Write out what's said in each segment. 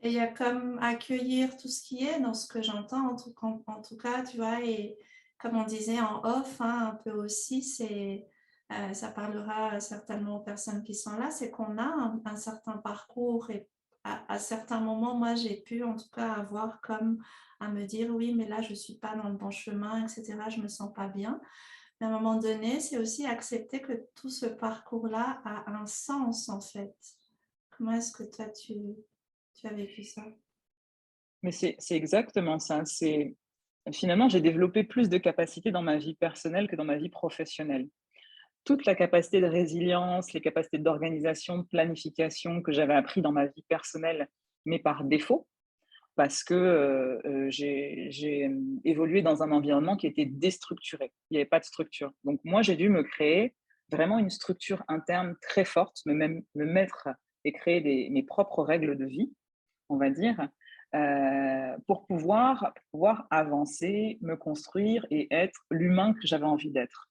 Et il y a comme accueillir tout ce qui est dans ce que j'entends, en tout cas, tu vois, et comme on disait en off, hein, un peu aussi, ça parlera certainement aux personnes qui sont là, c'est qu'on a un certain parcours et à certains moments, moi, j'ai pu en tout cas avoir comme à me dire, oui, mais là, je suis pas dans le bon chemin, etc., je me sens pas bien. Mais à un moment donné, c'est aussi accepter que tout ce parcours-là a un sens, en fait. Comment est-ce que toi, tu as vécu ça? Mais c'est exactement ça. Finalement, j'ai développé plus de capacités dans ma vie personnelle que dans ma vie professionnelle. Toute la capacité de résilience, les capacités d'organisation, de planification que j'avais appris dans ma vie personnelle, mais par défaut, parce que j'ai évolué dans un environnement qui était déstructuré. Il n'y avait pas de structure. Donc moi, j'ai dû me créer vraiment une structure interne très forte, me mettre et créer mes propres règles de vie, on va dire, pour pouvoir avancer, me construire et être l'humain que j'avais envie d'être.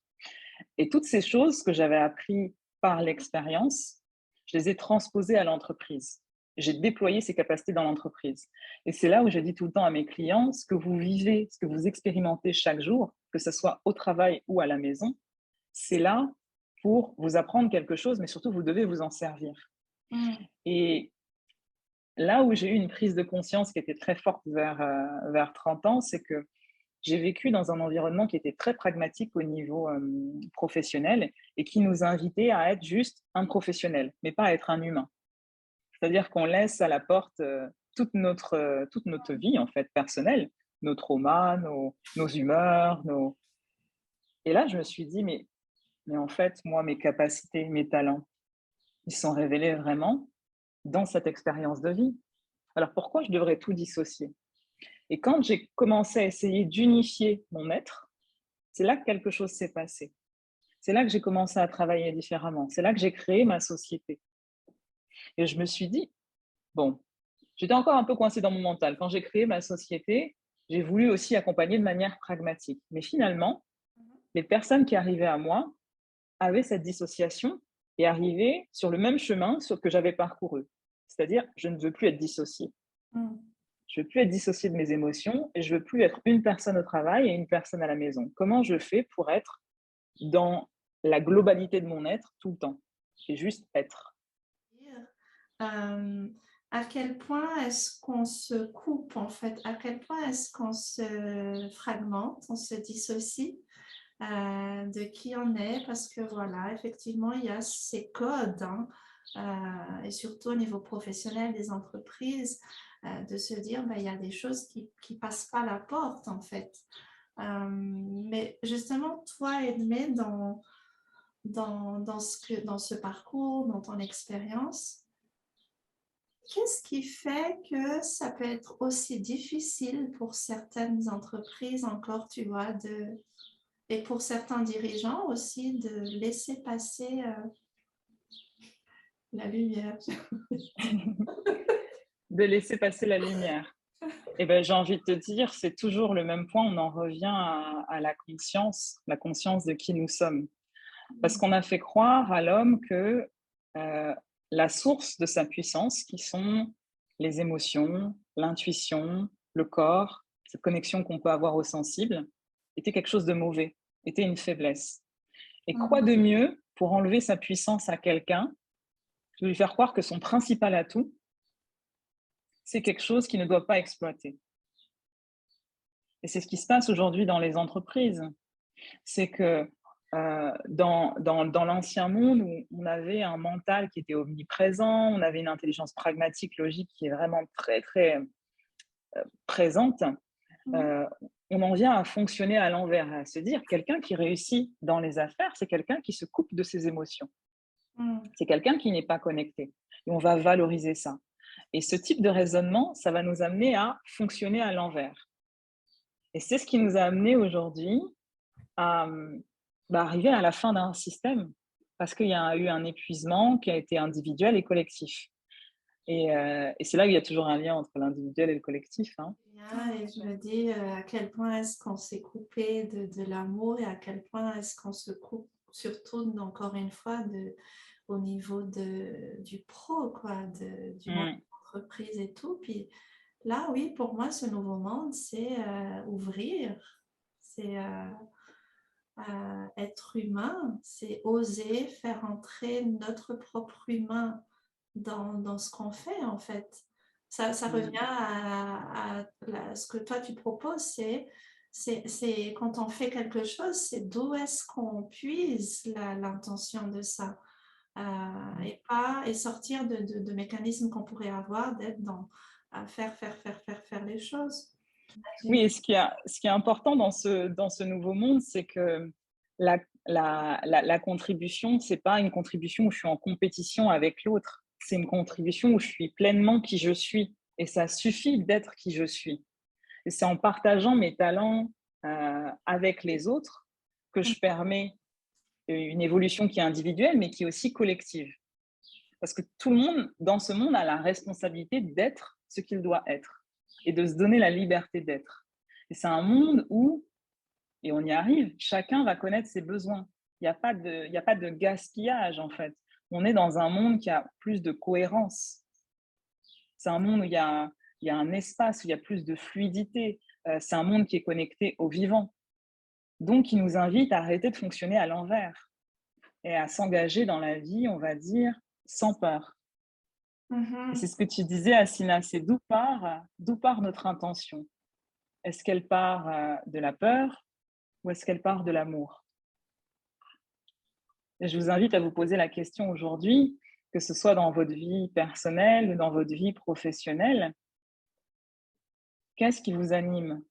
Et toutes ces choses que j'avais apprises par l'expérience, je les ai transposées à l'entreprise. J'ai déployé ces capacités dans l'entreprise. Et c'est là où je dis tout le temps à mes clients, ce que vous vivez, ce que vous expérimentez chaque jour, que ce soit au travail ou à la maison, c'est là pour vous apprendre quelque chose, mais surtout, vous devez vous en servir. Mm. Et là où j'ai eu une prise de conscience qui était très forte vers 30 ans, c'est que j'ai vécu dans un environnement qui était très pragmatique au niveau professionnel et qui nous invitait à être juste un professionnel, mais pas à être un humain. C'est-à-dire qu'on laisse à la porte toute notre vie en fait personnelle, nos traumas, nos humeurs, Et là, je me suis dit, mais en fait, moi, mes capacités, mes talents, ils sont révélés vraiment dans cette expérience de vie. Alors pourquoi je devrais tout dissocier? Et quand j'ai commencé à essayer d'unifier mon être, c'est là que quelque chose s'est passé. C'est là que j'ai commencé à travailler différemment. C'est là que j'ai créé ma société. Et je me suis dit, bon, j'étais encore un peu coincée dans mon mental. Quand j'ai créé ma société, j'ai voulu aussi accompagner de manière pragmatique. Mais finalement, les personnes qui arrivaient à moi avaient cette dissociation et arrivaient sur le même chemin que j'avais parcouru. C'est-à-dire, je ne veux plus être dissociée. Mm. Je veux plus être dissociée de mes émotions et je veux plus être une personne au travail et une personne à la maison. Comment je fais pour être dans la globalité de mon être tout le temps? C'est juste être. Euh, à quel point est-ce qu'on se coupe en fait? À quel point est-ce qu'on se fragmente, on se dissocie de qui on est? Parce que voilà, effectivement, il y a ces codes, hein, et surtout au niveau professionnel des entreprises, de se dire, ben, il y a des choses qui passent pas la porte en fait. Mais justement, toi, Edmé, dans ce parcours, dans ton expérience, qu'est-ce qui fait que ça peut être aussi difficile pour certaines entreprises encore, tu vois, et pour certains dirigeants aussi, de laisser passer la lumière? De laisser passer la lumière. Et ben, j'ai envie de te dire, c'est toujours le même point, on en revient à la conscience de qui nous sommes. Parce qu'on a fait croire à l'homme que euh, la source de sa puissance, qui sont les émotions, l'intuition, le corps, cette connexion qu'on peut avoir au sensible, était quelque chose de mauvais, était une faiblesse. Et quoi de mieux pour enlever sa puissance à quelqu'un, de lui faire croire que son principal atout, c'est quelque chose qu'il ne doit pas exploiter. Et c'est ce qui se passe aujourd'hui dans les entreprises. C'est que dans l'ancien monde, où on avait un mental qui était omniprésent, on avait une intelligence pragmatique, logique qui est vraiment très, très présente, euh, on en vient à fonctionner à l'envers, à se dire quelqu'un qui réussit dans les affaires, c'est quelqu'un qui se coupe de ses émotions. C'est quelqu'un qui n'est pas connecté. Et on va valoriser ça. Et ce type de raisonnement, ça va nous amener à fonctionner à l'envers. Et c'est ce qui nous a amené aujourd'hui à arriver à la fin d'un système, parce qu'il y a eu un épuisement qui a été individuel et collectif. Et c'est là qu'il y a toujours un lien entre l'individuel et le collectif. Hein. Et je me dis à quel point est-ce qu'on s'est coupé de l'amour et à quel point est-ce qu'on se coupe, surtout encore une fois, au niveau du pro, quoi, du monde Mm. entreprise et tout. Puis là, oui, pour moi, ce nouveau monde, c'est ouvrir, c'est être humain, c'est oser faire entrer notre propre humain dans ce qu'on fait, en fait. Ça revient à ce que toi, tu proposes, c'est quand on fait quelque chose, c'est d'où est-ce qu'on puise l'intention de ça. Et sortir de mécanismes qu'on pourrait avoir d'être dans à faire les choses. Oui, et ce qui est important dans ce nouveau monde, c'est que la contribution, ce n'est pas une contribution où je suis en compétition avec l'autre, c'est une contribution où je suis pleinement qui je suis. Et ça suffit d'être qui je suis. Et c'est en partageant mes talents avec les autres que je permets une évolution qui est individuelle, mais qui est aussi collective. Parce que tout le monde, dans ce monde, a la responsabilité d'être ce qu'il doit être et de se donner la liberté d'être. Et c'est un monde où, et on y arrive, chacun va connaître ses besoins. Il n'y a pas de gaspillage, en fait. On est dans un monde qui a plus de cohérence. C'est un monde où il y a un espace, où il y a plus de fluidité. C'est un monde qui est connecté au vivant. Donc, il nous invite à arrêter de fonctionner à l'envers et à s'engager dans la vie, on va dire, sans peur. Et c'est ce que tu disais, Assina, c'est d'où part notre intention. Est-ce qu'elle part de la peur ou est-ce qu'elle part de l'amour? Et je vous invite à vous poser la question aujourd'hui, que ce soit dans votre vie personnelle ou dans votre vie professionnelle, qu'est-ce qui vous anime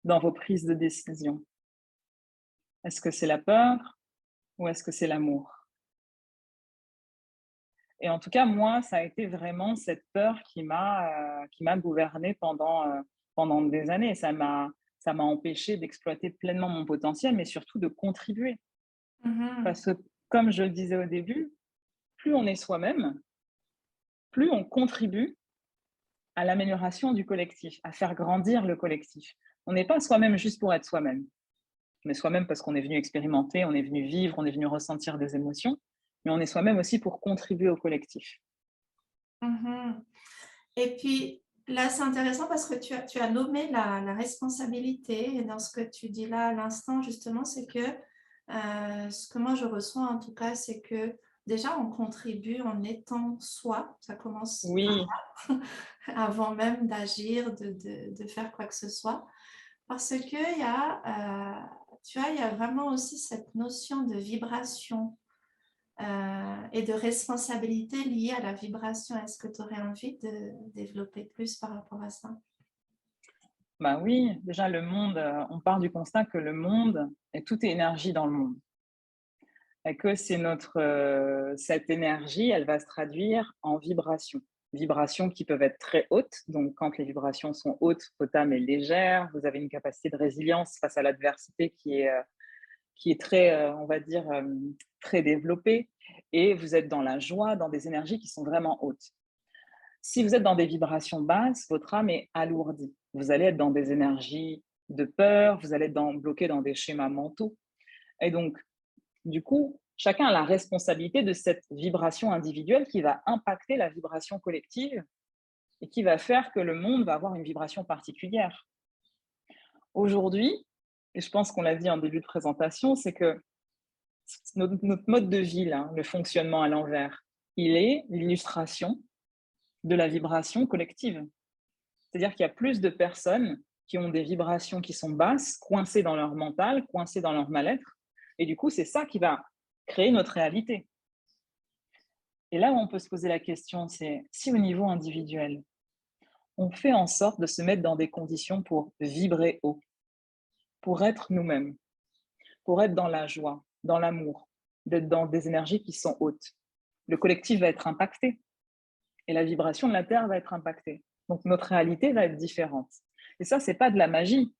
dans vos prises de décision? Est-ce que c'est la peur ou est-ce que c'est l'amour? Et en tout cas, moi, ça a été vraiment cette peur qui m'a gouvernée pendant des années. Ça m'a empêché d'exploiter pleinement mon potentiel, mais surtout de contribuer. Parce que, comme je le disais au début, plus on est soi-même, plus on contribue à l'amélioration du collectif, à faire grandir le collectif. On n'est pas soi-même juste pour être soi-même. On est soi-même parce qu'on est venu expérimenter, on est venu vivre, on est venu ressentir des émotions, mais on est soi-même aussi pour contribuer au collectif. Et puis là, c'est intéressant parce que tu as nommé la responsabilité. Et dans ce que tu dis là à l'instant, justement, c'est que ce que moi je reçois en tout cas, c'est que déjà on contribue en étant soi. Ça commence Oui, avant même d'agir, de faire quoi que ce soit. Parce qu'il y a, tu vois, il y a vraiment aussi cette notion de vibration et de responsabilité liée à la vibration. Est-ce que tu aurais envie de développer plus par rapport à ça? bah oui, déjà le monde, on part du constat que le monde, et tout est énergie dans le monde. Et que c'est cette énergie, elle va se traduire en vibrations. Vibrations qui peuvent être très hautes. Donc, quand les vibrations sont hautes, votre âme est légère, vous avez une capacité de résilience face à l'adversité qui est très, on va dire, très développée. Et vous êtes dans la joie, dans des énergies qui sont vraiment hautes. Si vous êtes dans des vibrations basses, votre âme est alourdie. Vous allez être dans des énergies de peur, vous allez être bloqué dans des schémas mentaux. Et donc, du coup, chacun a la responsabilité de cette vibration individuelle qui va impacter la vibration collective et qui va faire que le monde va avoir une vibration particulière. Aujourd'hui, et je pense qu'on l'a dit en début de présentation, c'est que notre mode de vie, là, le fonctionnement à l'envers, il est l'illustration de la vibration collective. C'est-à-dire qu'il y a plus de personnes qui ont des vibrations qui sont basses, coincées dans leur mental, coincées dans leur mal-être. Et du coup, c'est ça qui va créer notre réalité. Et là où on peut se poser la question, c'est si au niveau individuel, on fait en sorte de se mettre dans des conditions pour vibrer haut, pour être nous-mêmes, pour être dans la joie, dans l'amour, d'être dans des énergies qui sont hautes. Le collectif va être impacté et la vibration de la Terre va être impactée. Donc notre réalité va être différente. Et ça, c'est pas de la magie.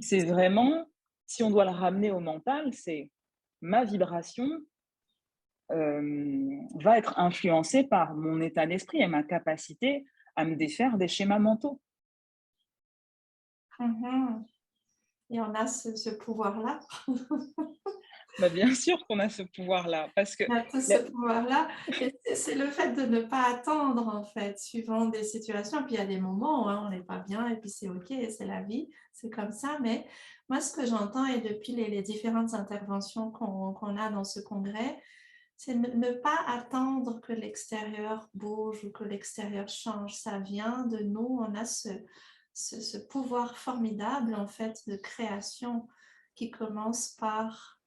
C'est vraiment, si on doit le ramener au mental, c'est ma vibration va être influencée par mon état d'esprit et ma capacité à me défaire des schémas mentaux. Et on a ce pouvoir-là. Bah, bien sûr qu'on a ce pouvoir-là, parce que On a tout ce pouvoir-là. Et c'est le fait de ne pas attendre, en fait, suivant des situations. Puis il y a des moments où on n'est pas bien et puis c'est OK, c'est la vie, c'est comme ça. Mais moi, ce que j'entends et depuis les différentes interventions qu'on a dans ce congrès, c'est ne pas attendre que l'extérieur bouge ou que l'extérieur change. Ça vient de nous. On a ce pouvoir formidable, en fait, de création qui commence par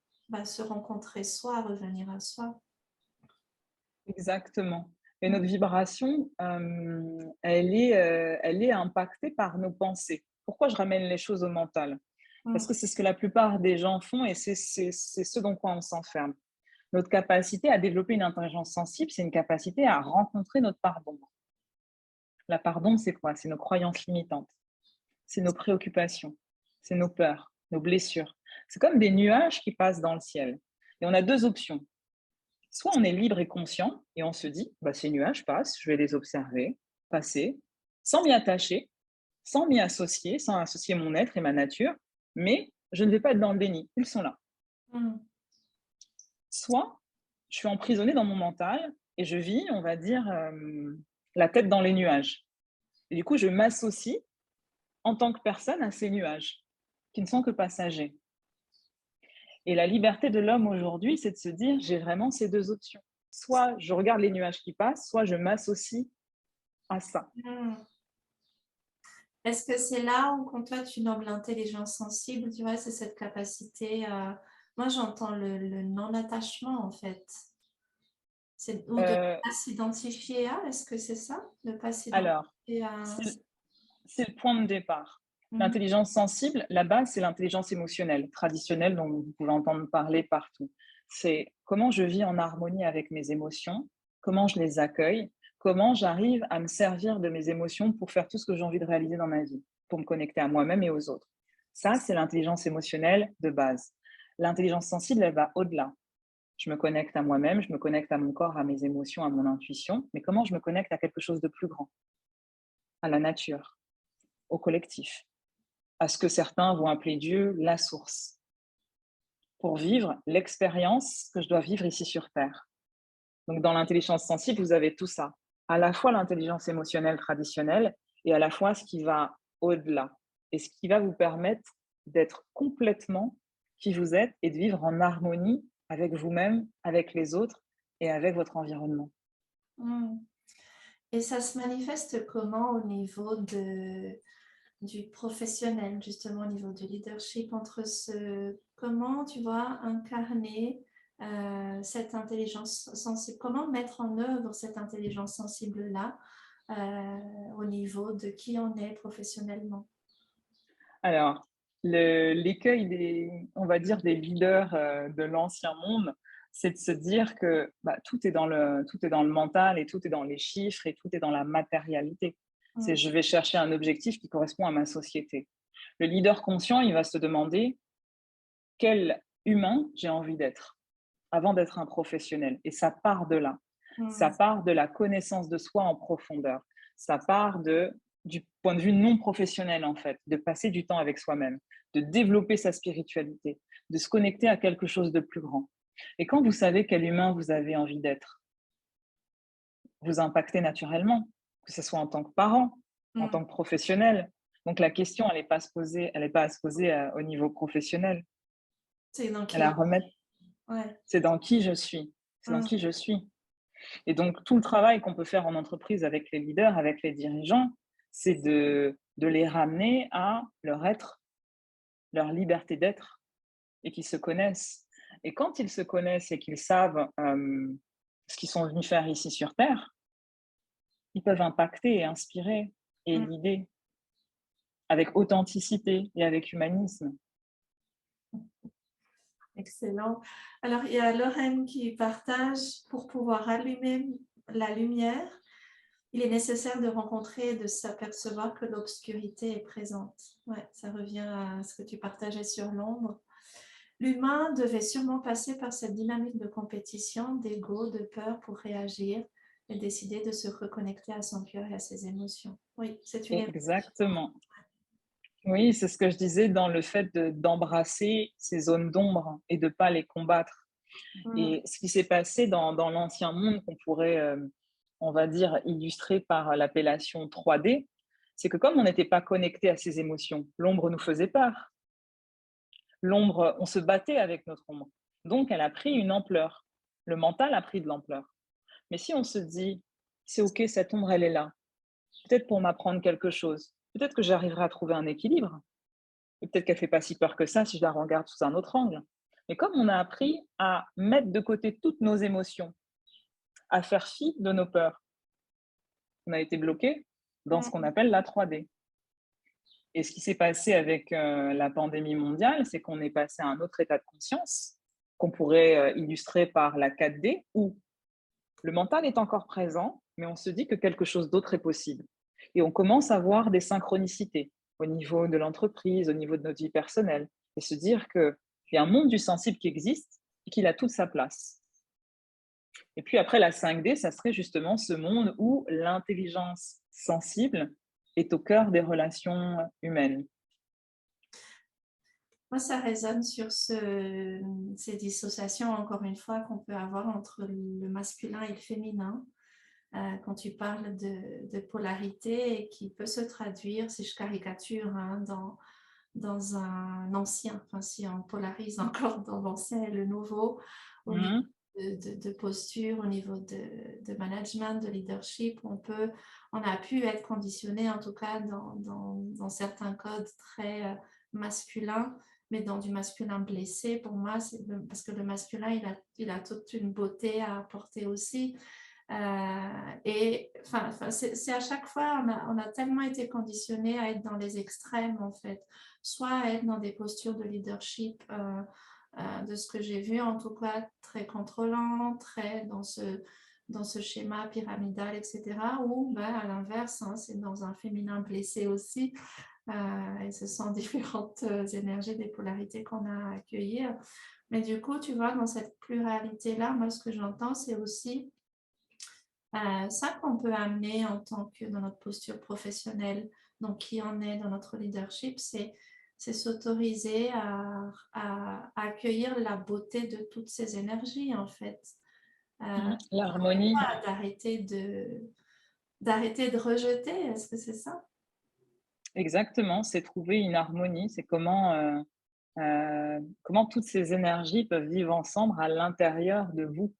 se rencontrer soi, revenir à soi. exactement. Et Mm. notre vibration, elle est impactée par nos pensées. Pourquoi je ramène les choses au mental? Parce Mm. que c'est ce que la plupart des gens font et c'est ce dans quoi on s'enferme. Notre capacité à développer une intelligence sensible, c'est une capacité à rencontrer notre part d'ombre. La part d'ombre, c'est quoi? C'est nos croyances limitantes, c'est nos préoccupations, c'est nos peurs, nos blessures. C'est comme des nuages qui passent dans le ciel. Et on a deux options. Soit on est libre et conscient et on se dit, bah, ces nuages passent, je vais les observer, passer, sans m'y attacher, sans m'y associer, sans associer mon être et ma nature, mais je ne vais pas être dans le déni, ils sont là. Mm. Soit je suis emprisonnée dans mon mental et je vis, on va dire, la tête dans les nuages. Et du coup, je m'associe en tant que personne à ces nuages qui ne sont que passagers. Et la liberté de l'homme aujourd'hui, c'est de se dire, j'ai vraiment ces deux options. Soit je regarde les nuages qui passent, soit je m'associe à ça. Mm. Est-ce que c'est là où, quand toi, tu nommes l'intelligence sensible, tu vois, c'est cette capacité à... Moi, j'entends le non-attachement, en fait. Ou de ne Euh, pas s'identifier à, est-ce que c'est ça? Ne pas alors, s'identifier à... c'est c'est le point de départ. Mm. L'intelligence sensible, la base, c'est l'intelligence émotionnelle, traditionnelle, dont vous pouvez entendre parler partout. C'est comment je vis en harmonie avec mes émotions, comment je les accueille, comment j'arrive à me servir de mes émotions pour faire tout ce que j'ai envie de réaliser dans ma vie, pour me connecter à moi-même et aux autres. Ça, c'est l'intelligence émotionnelle de base. L'intelligence sensible, elle va au-delà. Je me connecte à moi-même, je me connecte à mon corps, à mes émotions, à mon intuition, mais comment je me connecte à quelque chose de plus grand, à la nature, au collectif, à ce que certains vont appeler Dieu la source, pour vivre l'expérience que je dois vivre ici sur Terre. Donc, dans l'intelligence sensible, vous avez tout ça. À la fois l'intelligence émotionnelle traditionnelle et à la fois ce qui va au-delà et ce qui va vous permettre d'être complètement qui vous êtes et de vivre en harmonie avec vous-même, avec les autres et avec votre environnement. Mm. Et ça se manifeste comment au niveau du professionnel, justement au niveau du leadership, comment tu vois incarner cette intelligence sensible, comment mettre en œuvre cette intelligence sensible-là au niveau de qui on est professionnellement. Alors, l'écueil on va dire, des leaders de l'ancien monde, c'est de se dire que bah, tout est dans le mental et tout est dans les chiffres et tout est dans la matérialité. C'est Mm. je vais chercher un objectif qui correspond à ma société. Le leader conscient, il va se demander quel humain j'ai envie d'être avant d'être un professionnel. Et ça part de là. Ça Mm. part de la connaissance de soi en profondeur. Ça part du point de vue non professionnel, en fait, de passer du temps avec soi-même, de développer sa spiritualité, de se connecter à quelque chose de plus grand. Et quand vous savez quel humain vous avez envie d'être, vous impactez naturellement, que ce soit en tant que parent, en Mm. tant que professionnel. Donc la question, elle n'est pas à se poser au niveau professionnel. C'est dans Elle est à qui? remettre, Ouais. c'est dans qui je suis. C'est dans Mm. qui je suis. Et donc, tout le travail qu'on peut faire en entreprise avec les leaders, avec les dirigeants, c'est de les ramener à leur être, leur liberté d'être, et qu'ils se connaissent. Et quand ils se connaissent et qu'ils savent ce qu'ils sont venus faire ici sur Terre, ils peuvent impacter et inspirer et Mm. guider avec authenticité et avec humanisme. Excellent. Alors, il y a Lorraine qui partage, pour pouvoir allumer la lumière, il est nécessaire de rencontrer et de s'apercevoir que l'obscurité est présente. Ouais, ça revient à ce que tu partageais sur l'ombre. L'humain devait sûrement passer par cette dynamique de compétition, d'ego, de peur pour réagir et décider de se reconnecter à son cœur et à ses émotions. Oui, c'est une évolution. Exactement. Oui, c'est ce que je disais dans le fait d'embrasser ces zones d'ombre et de ne pas les combattre. Mm. Et ce qui s'est passé dans l'ancien monde, qu'on pourrait, on va dire, illustrer par l'appellation 3D, c'est que comme on n'était pas connecté à ces émotions, l'ombre nous faisait peur. L'ombre, on se battait avec notre ombre. Donc, elle a pris une ampleur. Le mental a pris de l'ampleur. Mais si on se dit, c'est OK, cette ombre, elle est là, peut-être pour m'apprendre quelque chose, peut-être que j'arriverai à trouver un équilibre, et peut-être qu'elle ne fait pas si peur que ça si je la regarde sous un autre angle. Mais comme on a appris à mettre de côté toutes nos émotions, à faire fi de nos peurs, on a été bloqué dans ce qu'on Mm. appelle la 3D. Et ce qui s'est passé avec la pandémie mondiale, c'est qu'on est passé à un autre état de conscience qu'on pourrait illustrer par la 4D, où le mental est encore présent, mais on se dit que quelque chose d'autre est possible. Et on commence à voir des synchronicités au niveau de l'entreprise, au niveau de notre vie personnelle, et se dire qu'il y a un monde du sensible qui existe et qu'il a toute sa place. Et puis après, la 5D, ça serait justement ce monde où l'intelligence sensible est au cœur des relations humaines. Moi, ça résonne sur ces dissociations, encore une fois, qu'on peut avoir entre le masculin et le féminin. Quand tu parles de polarité et qui peut se traduire, si je caricature, hein, dans un ancien, enfin si on polarise encore dans l'ancien et le nouveau, au niveau Mmh. de posture, au niveau de management, de leadership, on a pu être conditionné, en tout cas dans certains codes très masculins, mais dans du masculin blessé. Pour moi, parce que le masculin, il a toute une beauté à apporter aussi. Et c'est à chaque fois, on a tellement été conditionné à être dans les extrêmes, en fait, soit à être dans des postures de leadership, de ce que j'ai vu, en tout cas, très contrôlant, très dans ce schéma pyramidal, etc. Ou ben, à l'inverse, hein, c'est dans un féminin blessé aussi. Et ce sont différentes énergies, des polarités qu'on a à accueillir. Mais du coup, tu vois, dans cette pluralité-là, moi, ce que j'entends, c'est aussi ça qu'on peut amener en tant que dans notre posture professionnelle, donc qui en est dans notre leadership, c'est s'autoriser à accueillir la beauté de toutes ces énergies, en fait. L'harmonie, D'arrêter d'arrêter de rejeter, est-ce que c'est ça? exactement, c'est trouver une harmonie, c'est comment toutes ces énergies peuvent vivre ensemble à l'intérieur de vous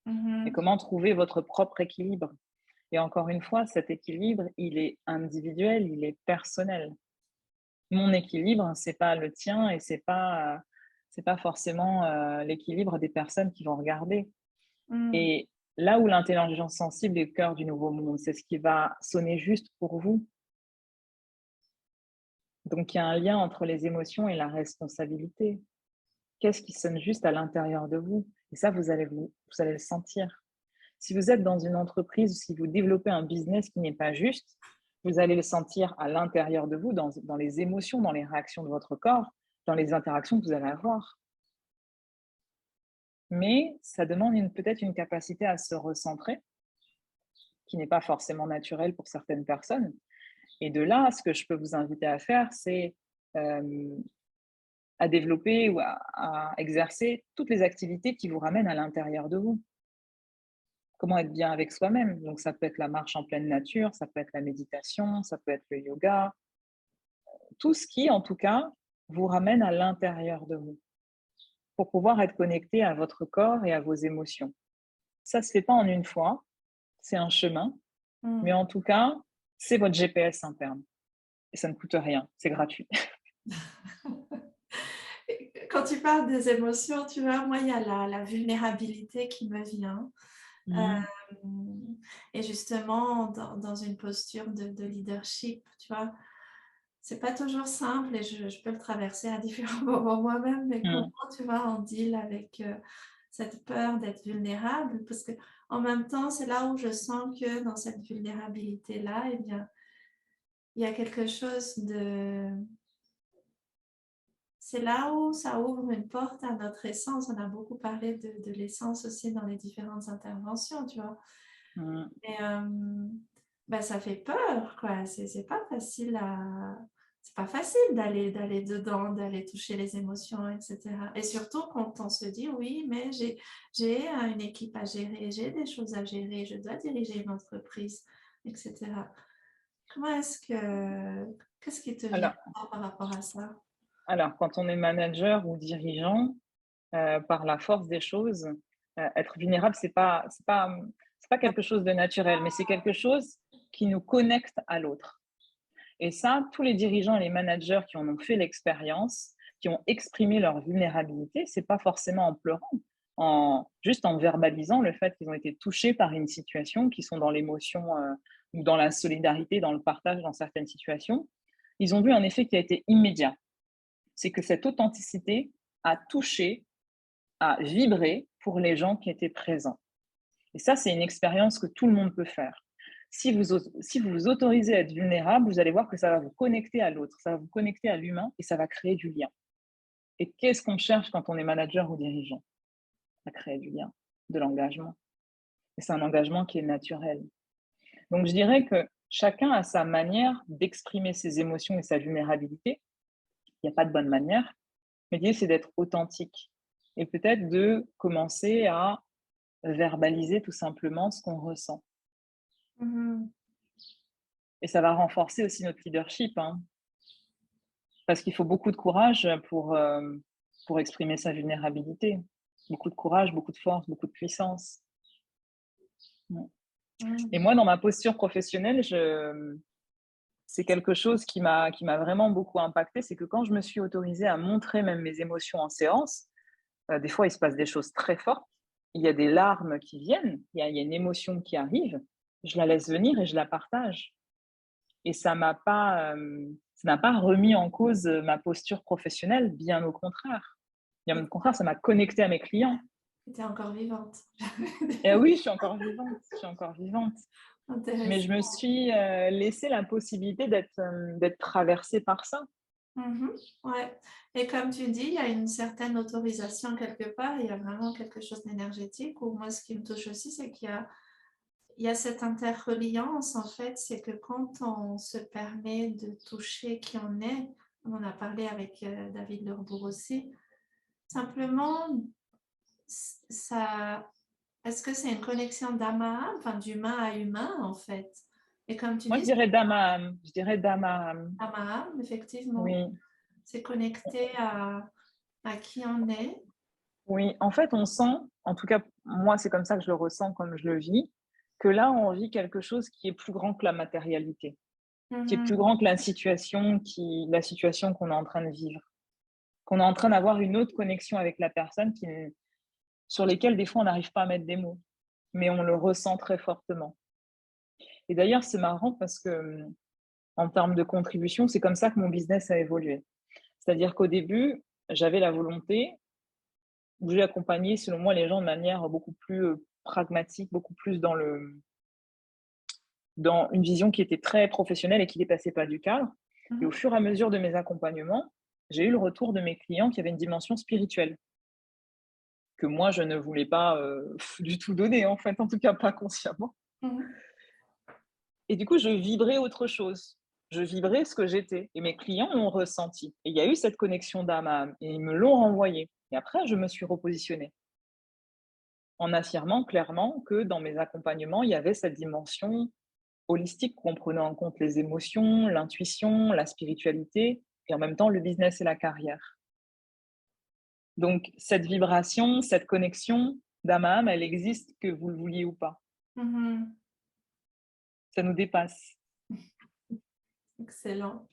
et Mhm. comment trouver votre propre équilibre. Et encore une fois, cet équilibre, il est individuel, il est personnel. Mon équilibre, c'est pas le tien et c'est pas forcément l'équilibre des personnes qui vont regarder. Mm. Et là où l'intelligence sensible est au cœur du nouveau monde, c'est ce qui va sonner juste pour vous. Donc il y a un lien entre les émotions et la responsabilité. Qu'est-ce qui sonne juste à l'intérieur de vous? Et ça, vous allez le sentir. Si vous êtes dans une entreprise ou si vous développez un business qui n'est pas juste, vous allez le sentir à l'intérieur de vous, dans les émotions, dans les réactions de votre corps, dans les interactions que vous allez avoir. Mais ça demande peut-être une capacité à se recentrer, qui n'est pas forcément naturelle pour certaines personnes. Et de là, ce que je peux vous inviter à faire, c'est euh, à développer ou à exercer toutes les activités qui vous ramènent à l'intérieur de vous. Comment être bien avec soi-même. Donc, ça peut être la marche en pleine nature, ça peut être la méditation, ça peut être le yoga, tout ce qui, en tout cas, vous ramène à l'intérieur de vous pour pouvoir être connecté à votre corps et à vos émotions. Ça ne se fait pas en une fois, c'est un chemin, mais Mm. en tout cas, c'est votre GPS interne. Et ça ne coûte rien, c'est gratuit. Quand tu parles des émotions, tu vois, moi, il y a la vulnérabilité qui me vient. Mmh. Euh, et justement, dans une posture de leadership, tu vois, c'est pas toujours simple et je peux le traverser à différents moments moi-même, mais comment, Mmh. tu vois, on deal avec cette peur d'être vulnérable, parce que en même temps, c'est là où je sens que dans cette vulnérabilité-là, eh bien, il y a quelque chose de... C'est là où ça ouvre une porte à notre essence. On a beaucoup parlé de l'essence aussi dans les différentes interventions, tu vois. Mmh. Et ben, ça fait peur, quoi. C'est pas facile c'est pas facile d'aller dedans, d'aller toucher les émotions, etc. Et surtout quand on se dit, oui, mais j'ai une équipe à gérer, j'ai des choses à gérer, je dois diriger une entreprise, etc. Qu'est-ce qui te vient Alors, par rapport à ça? quand on est manager ou dirigeant, par la force des choses, être vulnérable, c'est pas quelque chose de naturel, mais c'est quelque chose qui nous connecte à l'autre. Et ça, tous les dirigeants et les managers qui en ont fait l'expérience, qui ont exprimé leur vulnérabilité, c'est pas forcément en pleurant, juste en verbalisant le fait qu'ils ont été touchés par une situation, qu'ils sont dans l'émotion ou dans la solidarité, dans le partage dans certaines situations. Ils ont vu un effet qui a été immédiat. C'est que cette authenticité a touché, a vibré pour les gens qui étaient présents. Et ça, c'est une expérience que tout le monde peut faire. Si vous vous autorisez à être vulnérable, vous allez voir que ça va vous connecter à l'autre, ça va vous connecter à l'humain et ça va créer du lien. Et qu'est-ce qu'on cherche quand on est manager ou dirigeant? À créer du lien, de l'engagement. Et c'est un engagement qui est naturel. Donc, je dirais que chacun a sa manière d'exprimer ses émotions et sa vulnérabilité. Il n'y a pas de bonne manière, mais l'idée, c'est d'être authentique et peut-être de commencer à verbaliser tout simplement ce qu'on ressent. Mhm. Et ça va renforcer aussi notre leadership, hein, parce qu'il faut beaucoup de courage pour exprimer sa vulnérabilité. Beaucoup de courage, beaucoup de force, beaucoup de puissance. Et Mhm. moi, dans ma posture professionnelle, c'est quelque chose qui m'a vraiment beaucoup impacté, c'est que quand je me suis autorisée à montrer même mes émotions en séance, des fois, il se passe des choses très fortes. Il y a des larmes qui viennent, il y a une émotion qui arrive. Je la laisse venir et je la partage. Et ça n'a pas remis en cause ma posture professionnelle, bien au contraire. Bien au contraire, ça m'a connectée à mes clients. Tu es encore vivante. Et oui, je suis encore vivante, je suis encore vivante. Mais je Intéressant. me suis laissé la possibilité d'être traversée par ça. Mhm. Ouais. Et comme tu dis, il y a une certaine autorisation quelque part, il y a vraiment quelque chose d'énergétique. Ou moi, ce qui me touche aussi, c'est il y a cette interreliance, en fait, c'est que quand on se permet de toucher qui on est, on en a parlé avec David Lerbourg aussi, simplement, ça, est-ce que c'est une connexion d'âme à âme, enfin d'humain à humain, en fait? Et comme tu Moi, je dis, dirais d'âme à âme. Je dirais d'âme à âme. âme à âme, effectivement, Oui, c'est connecté à qui on est. oui. En fait, on sent, en tout cas, moi, c'est comme ça que je le ressens, comme je le vis, que là, on vit quelque chose qui est plus grand que la matérialité, qui est plus Mhm. grand que la situation qu'on est en train de vivre, qu'on est en train d'avoir une autre connexion avec la personne sur lesquelles, des fois, on n'arrive pas à mettre des mots, mais on le ressent très fortement. Et d'ailleurs, c'est marrant parce que, en termes de contribution, c'est comme ça que mon business a évolué. C'est-à-dire qu'au début, j'avais la volonté où j'ai accompagné, selon moi, les gens de manière beaucoup plus pragmatique, beaucoup plus dans une vision qui était très professionnelle et qui dépassait pas du cadre. Et au Mhm. fur et à mesure de mes accompagnements, j'ai eu le retour de mes clients qui avaient une dimension spirituelle que moi, je ne voulais pas du tout donner, en fait, en tout cas pas consciemment. Mhm. Et du coup, je vibrais autre chose. Je vibrais ce que j'étais. Et mes clients l'ont ressenti. Et il y a eu cette connexion d'âme à âme. Et ils me l'ont renvoyé. Et après, je me suis repositionnée en affirmant clairement que dans mes accompagnements, il y avait cette dimension holistique où on prenait en compte les émotions, l'intuition, la spiritualité et en même temps le business et la carrière. Donc cette vibration, cette connexion d'âme à âme, elle existe que vous le vouliez ou pas. Mhm. Ça nous dépasse. Excellent.